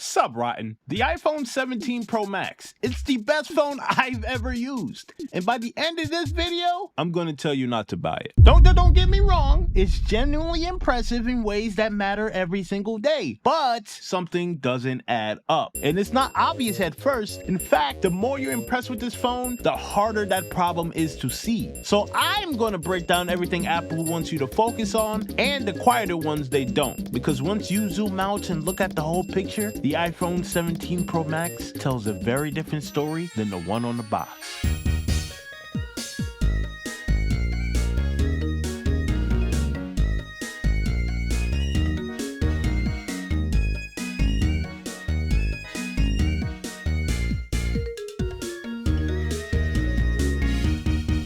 Sup, Rotten? The iPhone 17 Pro Max. It's the best phone I've ever used. And by the end of this video, I'm gonna tell you not to buy it. Don't get me wrong. It's genuinely impressive in ways that matter every single day. But something doesn't add up. And it's not obvious at first. In fact, the more you're impressed with this phone, the harder that problem is to see. So I'm gonna break down everything Apple wants you to focus on and the quieter ones they don't. Because once you zoom out and look at the whole picture, the iPhone 17 Pro Max tells a very different story than the one on the box.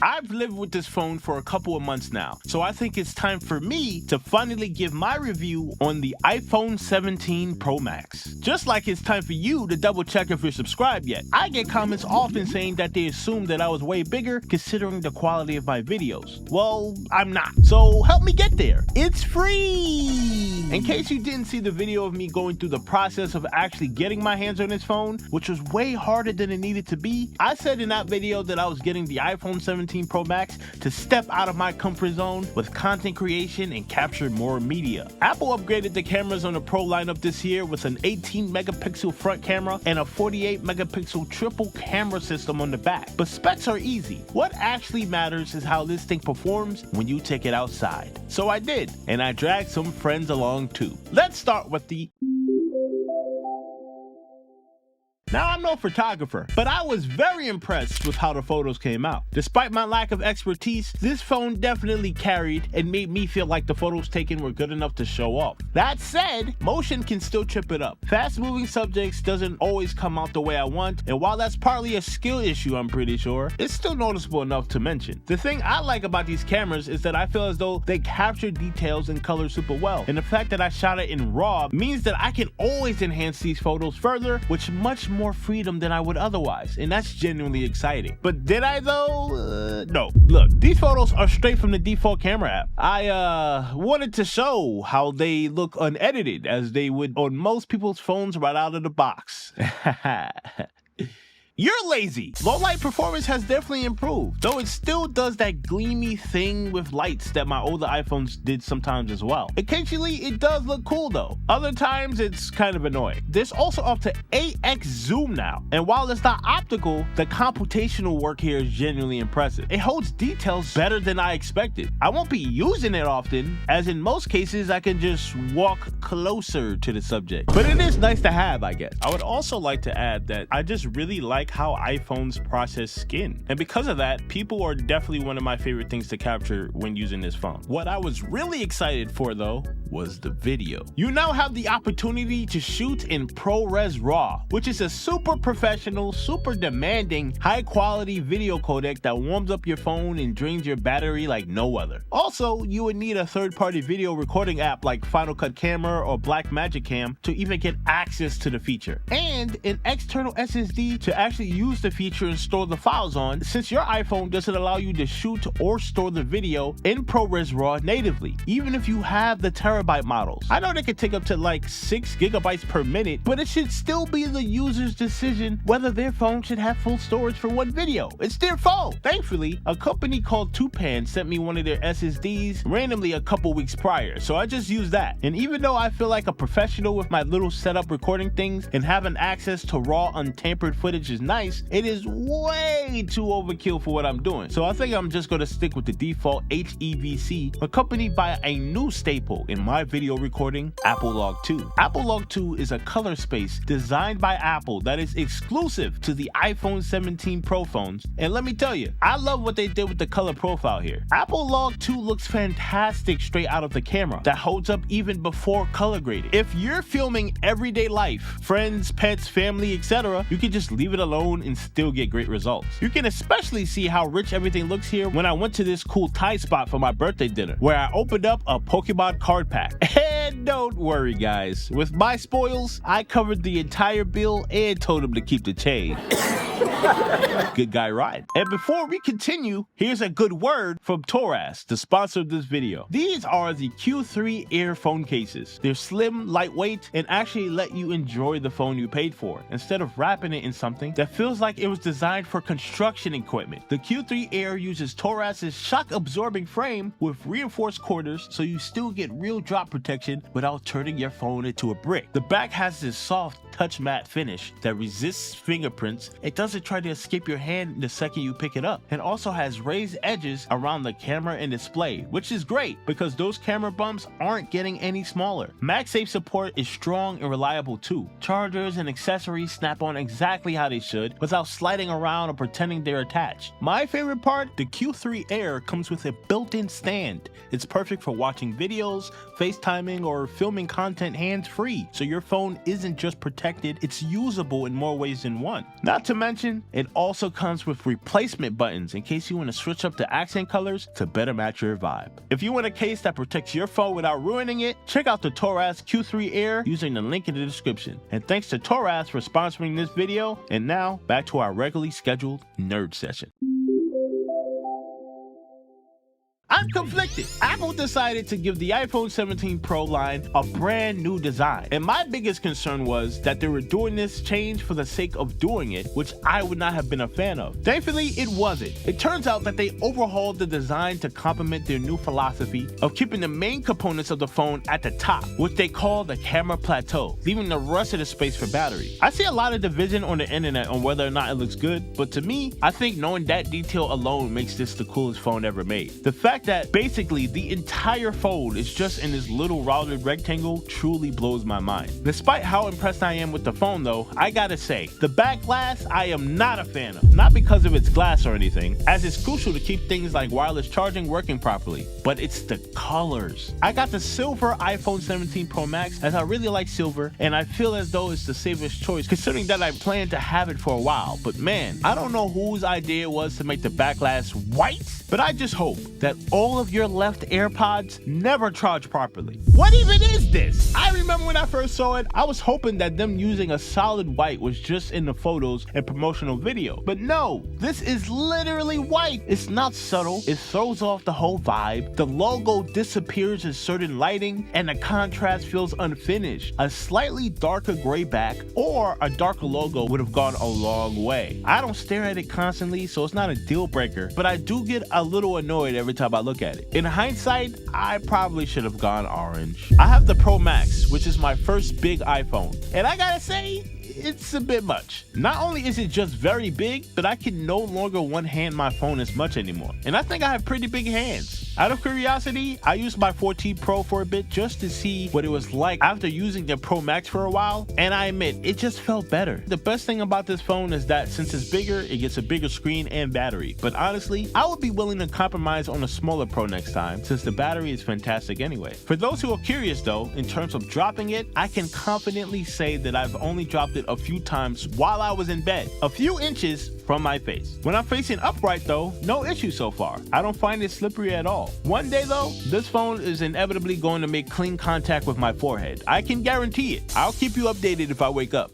I've lived with this phone for a couple of months now, so I think it's time for me to finally give my review on the iPhone 17 Pro Max. Just like it's time for you to double check if you're subscribed yet. I get comments often saying that they assume that I was way bigger considering the quality of my videos. Well, I'm not, so help me get there. It's free! In case you didn't see the video of me going through the process of actually getting my hands on this phone, which was way harder than it needed to be, I said in that video that I was getting the iPhone 17 Pro Max to step out of my comfort zone with content creation and capture more media. Apple upgraded the cameras on the Pro lineup this year with an 18 megapixel front camera and a 48 megapixel triple camera system on the back. But specs are easy. What actually matters is how this thing performs when you take it outside. So I did, and I dragged some friends along too. Let's start with the... Now, I'm no photographer, but I was very impressed with how the photos came out. Despite my lack of expertise, this phone definitely carried and made me feel like the photos taken were good enough to show off. That said, motion can still trip it up. Fast-moving subjects doesn't always come out the way I want, and while that's partly a skill issue, I'm pretty sure, it's still noticeable enough to mention. The thing I like about these cameras is that I feel as though they capture details and color super well, and the fact that I shot it in RAW means that I can always enhance these photos further, which much more freedom than I would otherwise, and that's genuinely exciting. But did I though? No. Look, these photos are straight from the default camera app. I wanted to show how they look unedited as they would on most people's phones right out of the box. You're lazy. Low light performance has definitely improved, though it still does that gleamy thing with lights that my older iPhones did sometimes as well. Occasionally, it does look cool though. Other times, it's kind of annoying. There's also up to 8x zoom now, and while it's not optical, the computational work here is genuinely impressive. It holds details better than I expected. I won't be using it often, as in most cases, I can just walk closer to the subject. But it is nice to have, I guess. I would also like to add that I just really like how iPhones process skin, and because of that, people are definitely one of my favorite things to capture when using this phone. What I was really excited for though was the video. You now have the opportunity to shoot in ProRes RAW, which is a super professional, super demanding, high quality video codec that warms up your phone and drains your battery like no other. Also, you would need a third-party video recording app like Final Cut Camera or Blackmagic Cam to even get access to the feature, and an external SSD to actually use the feature and store the files on, since your iPhone doesn't allow you to shoot or store the video in ProRes RAW natively, even if you have the terabyte models. I know they can take up to like 6 gigabytes per minute, but it should still be the user's decision whether their phone should have full storage for one video. It's their phone. Thankfully, a company called Tupan sent me one of their SSDs randomly a couple weeks prior, so I just used that. And even though I feel like a professional with my little setup recording things and having access to raw untampered footage is nice, it is way too overkill for what I'm doing. So I think I'm just gonna stick with the default HEVC, accompanied by a new staple in my video recording, Apple Log 2. Apple Log 2 is a color space designed by Apple that is exclusive to the iPhone 17 Pro phones. And let me tell you, I love what they did with the color profile here. Apple Log 2 looks fantastic straight out of the camera that holds up even before color grading. If you're filming everyday life, friends, pets, family, etc., you can just leave it alone and still get great results. You can especially see how rich everything looks here when I went to this cool Thai spot for my birthday dinner, where I opened up a Pokemon card pack. And don't worry guys, with my spoils, I covered the entire bill and told him to keep the change. Good guy ride. And before we continue, here's a good word from Toras, the sponsor of this video. These are the Q3 Air phone cases. They're slim, lightweight, and actually let you enjoy the phone you paid for, instead of wrapping it in something that feels like it was designed for construction equipment. The Q3 Air uses Toras's shock-absorbing frame with reinforced quarters, so you still get real drop protection without turning your phone into a brick. The back has this soft touch matte finish that resists fingerprints. It doesn't try to escape your hand the second you pick it up, and also has raised edges around the camera and display, which is great because those camera bumps aren't getting any smaller. MagSafe support is strong and reliable too. Chargers and accessories snap on exactly how they should without sliding around or pretending they're attached. My favorite part, the Q3 Air comes with a built-in stand. It's perfect for watching videos, FaceTiming, or filming content hands-free, so your phone isn't just protected, it's usable in more ways than one. Not to mention, it also comes with replacement buttons in case you want to switch up the accent colors to better match your vibe. If you want a case that protects your phone without ruining it, check out the Toras Q3 Air using the link in the description. And thanks to Toras for sponsoring this video. And now, back to our regularly scheduled nerd session. I'm conflicted. Apple decided to give the iPhone 17 Pro line a brand new design, and my biggest concern was that they were doing this change for the sake of doing it, which I would not have been a fan of. Thankfully, it wasn't. It turns out that they overhauled the design to complement their new philosophy of keeping the main components of the phone at the top, which they call the camera plateau, leaving the rest of the space for battery. I see a lot of division on the internet on whether or not it looks good, but to me, I think knowing that detail alone makes this the coolest phone ever made. The fact that basically the entire phone is just in this little rounded rectangle truly blows my mind. Despite how impressed I am with the phone though, I gotta say, the back glass I am not a fan of. Not because of its glass or anything, as it's crucial to keep things like wireless charging working properly, but it's the colors. I got the silver iPhone 17 Pro Max as I really like silver, and I feel as though it's the safest choice considering that I plan to have it for a while. But man, I don't know whose idea it was to make the back glass white, but I just hope that all of your left AirPods never charge properly. What even is this? I remember when I first saw it, I was hoping that them using a solid white was just in the photos and promotional video. But no, this is literally white. It's not subtle, it throws off the whole vibe. The logo disappears in certain lighting, and the contrast feels unfinished. A slightly darker gray back or a darker logo would have gone a long way. I don't stare at it constantly, so it's not a deal breaker, but I do get a little annoyed every time I look at it. In hindsight, I probably should have gone orange. I have the Pro Max, which is my first big iPhone, and I gotta say, it's a bit much. Not only is it just very big, but I can no longer one-hand my phone as much anymore. And I think I have pretty big hands. Out of curiosity, I used my 14 Pro for a bit just to see what it was like after using the Pro Max for a while, and I admit, it just felt better. The best thing about this phone is that since it's bigger, it gets a bigger screen and battery. But honestly, I would be willing to compromise on a smaller Pro next time, since the battery is fantastic anyway. For those who are curious though, in terms of dropping it, I can confidently say that I've only dropped it a few times while I was in bed, a few inches from my face. When I'm facing upright though, no issue so far. I don't find it slippery at all. One day though, this phone is inevitably going to make clean contact with my forehead. I can guarantee it. I'll keep you updated if I wake up.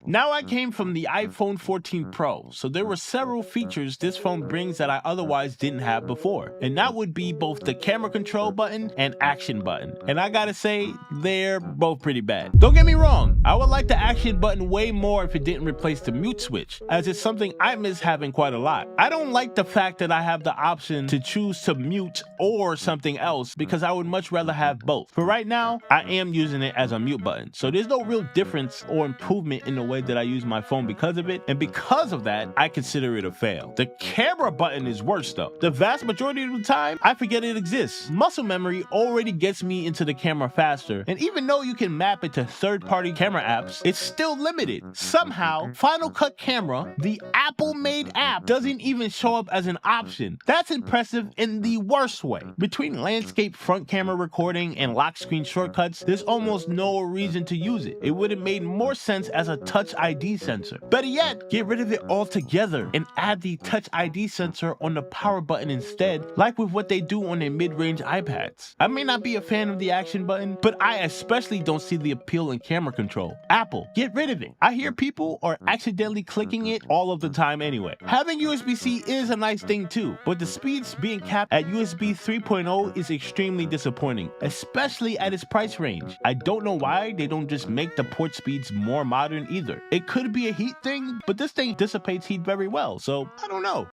Now I came from the iPhone 14 Pro, so there were several features this phone brings that I otherwise didn't have before, and that would be both the camera control button and action button, and I gotta say, they're both pretty bad. Don't get me wrong, I would like the action button way more if it didn't replace the mute switch, as it's something I miss having quite a lot. I don't like the fact that I have the option to choose to mute or something else, because I would much rather have both. For right now, I am using it as a mute button, so there's no real difference or improvement in the way that I use my phone because of it, and because of that, I consider it a fail. The camera button is worse though. The vast majority of the time, I forget it exists. Muscle memory already gets me into the camera faster, and even though you can map it to third-party camera apps, it's still limited. Somehow, Final Cut Camera, the Apple-made app, doesn't even show up as an option. That's impressive in the worst way. Between landscape front camera recording and lock screen shortcuts, there's almost no reason to use it. It would have made more sense as a touch Touch ID sensor. Better yet, get rid of it altogether and add the Touch ID sensor on the power button instead, like with what they do on their mid-range iPads. I may not be a fan of the action button, but I especially don't see the appeal in camera control. Apple, get rid of it. I hear people are accidentally clicking it all of the time anyway. Having USB-C is a nice thing too, but the speeds being capped at USB 3.0 is extremely disappointing, especially at its price range. I don't know why they don't just make the port speeds more modern either. It could be a heat thing, but this thing dissipates heat very well, so I don't know.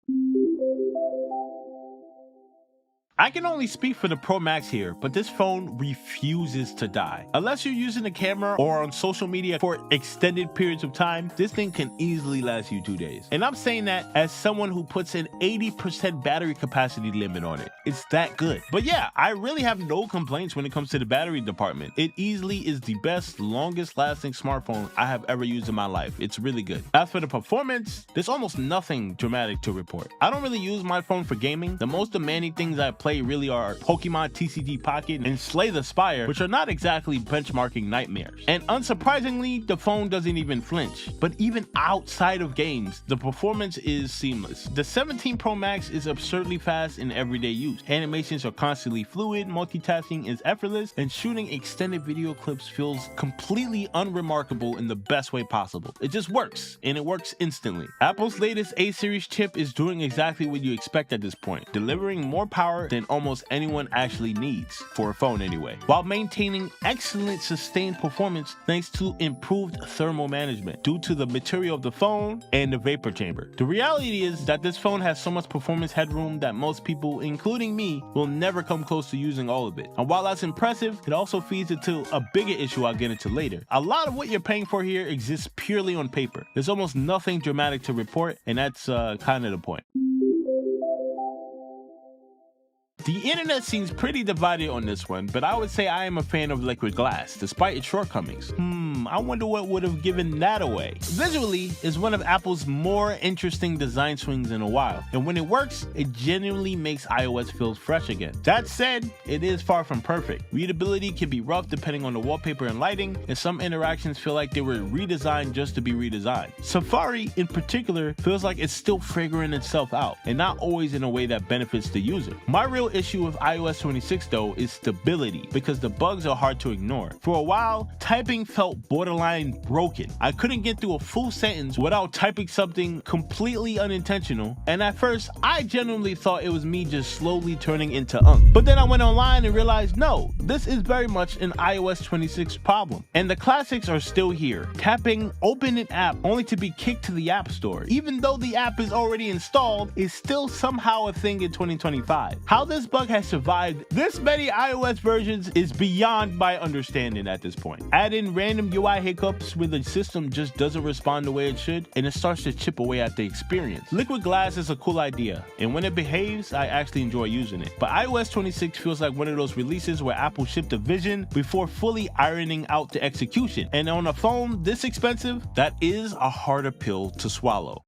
I can only speak for the Pro Max here, but this phone refuses to die. Unless you're using a camera or on social media for extended periods of time, this thing can easily last you 2 days. And I'm saying that as someone who puts an 80% battery capacity limit on it. It's that good. But yeah, I really have no complaints when it comes to the battery department. It easily is the best, longest lasting smartphone I have ever used in my life. It's really good. As for the performance, there's almost nothing dramatic to report. I don't really use my phone for gaming. The most demanding things I play really are Pokemon TCG Pocket and Slay the Spire, which are not exactly benchmarking nightmares. And unsurprisingly, the phone doesn't even flinch. But even outside of games, the performance is seamless. The 17 Pro Max is absurdly fast in everyday use. Animations are constantly fluid, multitasking is effortless, and shooting extended video clips feels completely unremarkable in the best way possible. It just works, and it works instantly. Apple's latest A-series chip is doing exactly what you expect at this point, delivering more power than almost anyone actually needs, for a phone anyway, while maintaining excellent sustained performance thanks to improved thermal management due to the material of the phone and the vapor chamber. The reality is that this phone has so much performance headroom that most people, including me, will never come close to using all of it. And while that's impressive, it also feeds into a bigger issue I'll get into later. A lot of what you're paying for here exists purely on paper. There's almost nothing dramatic to report, and that's kind of the point. The internet seems pretty divided on this one, but I would say I am a fan of liquid glass, despite its shortcomings. I wonder what would have given that away. Visually, is one of Apple's more interesting design swings in a while, and when it works, it genuinely makes iOS feel fresh again. That said, it is far from perfect. Readability can be rough depending on the wallpaper and lighting, and some interactions feel like they were redesigned just to be redesigned. Safari, in particular, feels like it's still figuring itself out, and not always in a way that benefits the user. My real issue with iOS 26 though is stability, because the bugs are hard to ignore. For a while, typing felt borderline broken. I couldn't get through a full sentence without typing something completely unintentional, and at first I genuinely thought it was me just slowly turning into unk. But then I went online and realized no, this is very much an iOS 26 problem. And the classics are still here. Tapping open an app only to be kicked to the App Store, even though the app is already installed, is still somehow a thing in 2025. How this bug has survived this many iOS versions is beyond my understanding at this point. Add in random UI hiccups where the system just doesn't respond the way it should, and it starts to chip away at the experience. Liquid glass is a cool idea, and when it behaves, I actually enjoy using it. But iOS 26 feels like one of those releases where Apple shipped a vision before fully ironing out the execution. And on a phone this expensive, that is a harder pill to swallow.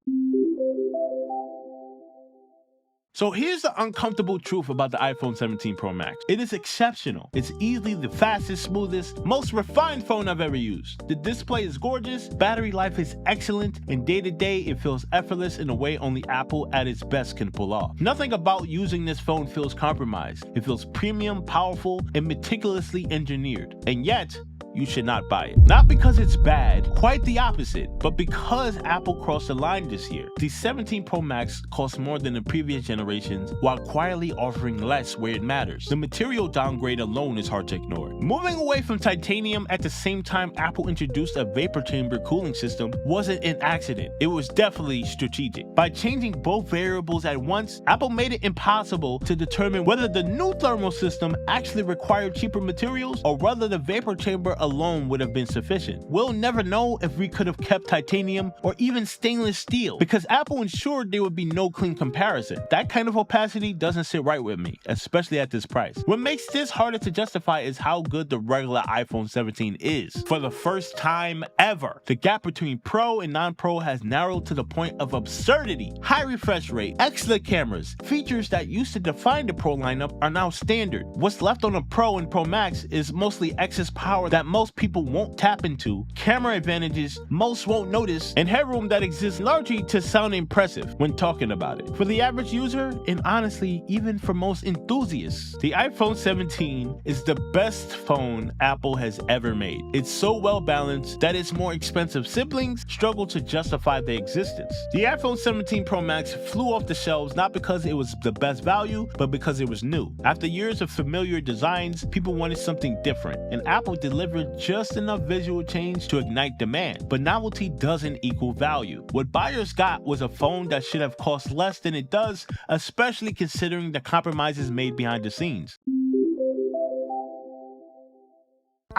So here's the uncomfortable truth about the iPhone 17 Pro Max. It is exceptional. It's easily the fastest, smoothest, most refined phone I've ever used. The display is gorgeous, battery life is excellent, and day to day it feels effortless in a way only Apple at its best can pull off. Nothing about using this phone feels compromised. It feels premium, powerful, and meticulously engineered. And yet, you should not buy it. Not because it's bad, quite the opposite, but because Apple crossed the line this year. The 17 Pro Max costs more than the previous generations while quietly offering less where it matters. The material downgrade alone is hard to ignore. Moving away from titanium at the same time Apple introduced a vapor chamber cooling system wasn't an accident. It was definitely strategic. By changing both variables at once, Apple made it impossible to determine whether the new thermal system actually required cheaper materials or whether the vapor chamber alone would have been sufficient. We'll never know if we could have kept titanium or even stainless steel, because Apple ensured there would be no clean comparison. That kind of opacity doesn't sit right with me, especially at this price. What makes this harder to justify is how good the regular iPhone 17 is. For the first time ever, the gap between Pro and non-Pro has narrowed to the point of absurdity. High refresh rate, excellent cameras, features that used to define the Pro lineup are now standard. What's left on the Pro and Pro Max is mostly excess power that most people won't tap into, camera advantages most won't notice, and headroom that exists largely to sound impressive when talking about it. For the average user, and honestly, even for most enthusiasts, the iPhone 17 is the best phone Apple has ever made. It's so well balanced that its more expensive siblings struggle to justify their existence. The iPhone 17 Pro Max flew off the shelves not because it was the best value, but because it was new. After years of familiar designs, people wanted something different, and Apple delivered just enough visual change to ignite demand. But novelty doesn't equal value. What buyers got was a phone that should have cost less than it does, especially considering the compromises made behind the scenes.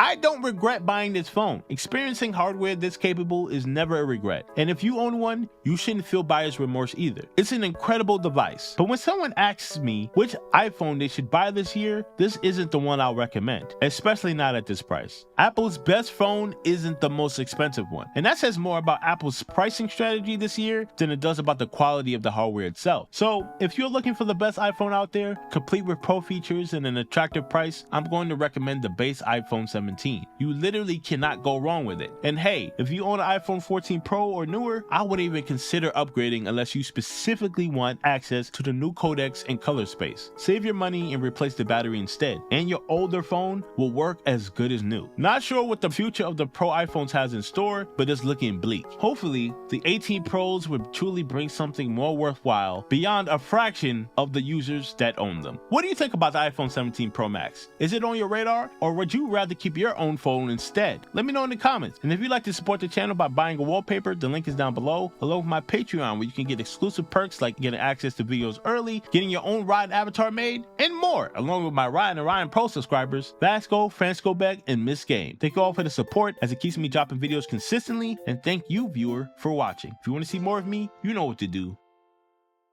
I don't regret buying this phone. Experiencing hardware this capable is never a regret. And if you own one, you shouldn't feel buyer's remorse either. It's an incredible device. But when someone asks me which iPhone they should buy this year, this isn't the one I'll recommend, especially not at this price. Apple's best phone isn't the most expensive one. And that says more about Apple's pricing strategy this year than it does about the quality of the hardware itself. So if you're looking for the best iPhone out there, complete with pro features and an attractive price, I'm going to recommend the base iPhone 17. You literally cannot go wrong with it. And hey, if you own an iPhone 14 Pro or newer, I wouldn't even consider upgrading unless you specifically want access to the new codecs and color space. Save your money and replace the battery instead, and your older phone will work as good as new. Not sure what the future of the Pro iPhones has in store, but it's looking bleak. Hopefully, the 18 Pros will truly bring something more worthwhile beyond a fraction of the users that own them. What do you think about the iPhone 17 Pro Max? Is it on your radar, or would you rather keep your own phone instead? Let me know in the comments. And if you'd like to support the channel by buying a wallpaper, the link is down below, along with my Patreon, where you can get exclusive perks like getting access to videos early, getting your own ride avatar made, and more, along with my Ryan and Ryan Pro subscribers, Vasco, Francisco Beck, and Miss Game. Thank you all for the support, as it keeps me dropping videos consistently, and thank you, viewer, for watching. If you want to see more of me, you know what to do.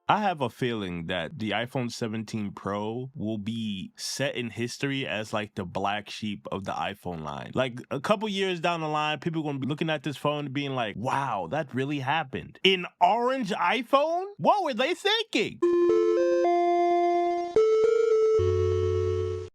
I have a feeling that the iPhone 17 Pro will be set in history as like the black sheep of the iPhone line. Like a couple years down the line, people are going to be looking at this phone and being like, wow, that really happened. An orange iPhone? What were they thinking?